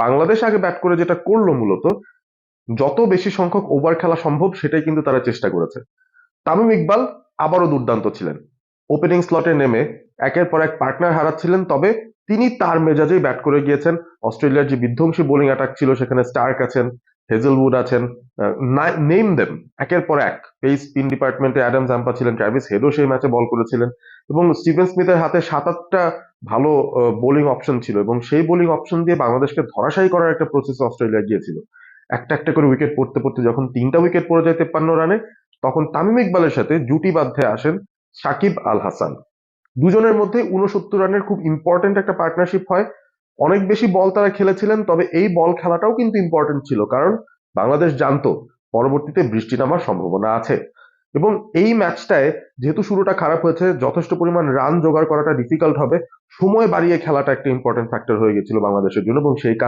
বাংলাদেশ আগে ব্যাট করে যেটা করলো মূলত, যত বেশি সংখ্যক ওভার খেলা সম্ভব সেটাই কিন্তু তারা চেষ্টা করেছে। তামিম ইকবাল আবারও দুর্দান্ত ছিলেন। ওপেনিং স্লটে নেমে একের পর এক পার্টনার হারাচ্ছিলেন, তবে তিনি তার মেজাজেই ব্যাট করে গিয়েছেন। অস্ট্রেলিয়ার যে বিধ্বংসী বোলিং অ্যাটাক ছিল, সেখানে স্টার্ক আছেন, হেজেলউড আছেন, নেম দেম, একের পর এক। পেস স্পিন ডিপার্টমেন্টে অ্যাডাম জাম্পা ছিলেন, ট্র্যাভিস হেডও সেই ম্যাচে বল করেছিলেন, এবং স্টিভেন স্মিথের হাতে 7-8টা ভালো বোলিং অপশন ছিল, এবং সেই বোলিং অপশন দিয়ে বাংলাদেশকে ধরাশায়ী করার একটা প্রসেসে অস্ট্রেলিয়া গিয়েছিল। একটা একটা করে উইকেট পড়তে পড়তে যখন 3টা উইকেট পড়ে যায় 53 রানে, তখন তামিম ইকবালের সাথে জুটি বাঁধতে আসেন সাকিব আল হাসান। দুজনের মধ্যে 69 রানের খুব ইম্পর্টেন্ট একটা পার্টনারশিপ হয়। অনেক বেশি বল তারা খেলেছিলেন, তবে এই বল খেলাটাও কিন্তু ইম্পর্টেন্ট ছিল, কারণ বাংলাদেশ জানতো পরবর্তীতে বৃষ্টি নামার সম্ভাবনা আছে। এবং এই ম্যাচটায় যেহেতু শুরুটা খারাপ হয়েছে, যথেষ্ট পরিমাণ রান জোগাড় করাটা ডিফিকাল্ট হবে, সময় বাড়িয়ে খেলাটা একটা ইম্পর্টেন্ট ফ্যাক্টর হয়ে গেছিল বাংলাদেশের জন্য, এবং সেই কাজ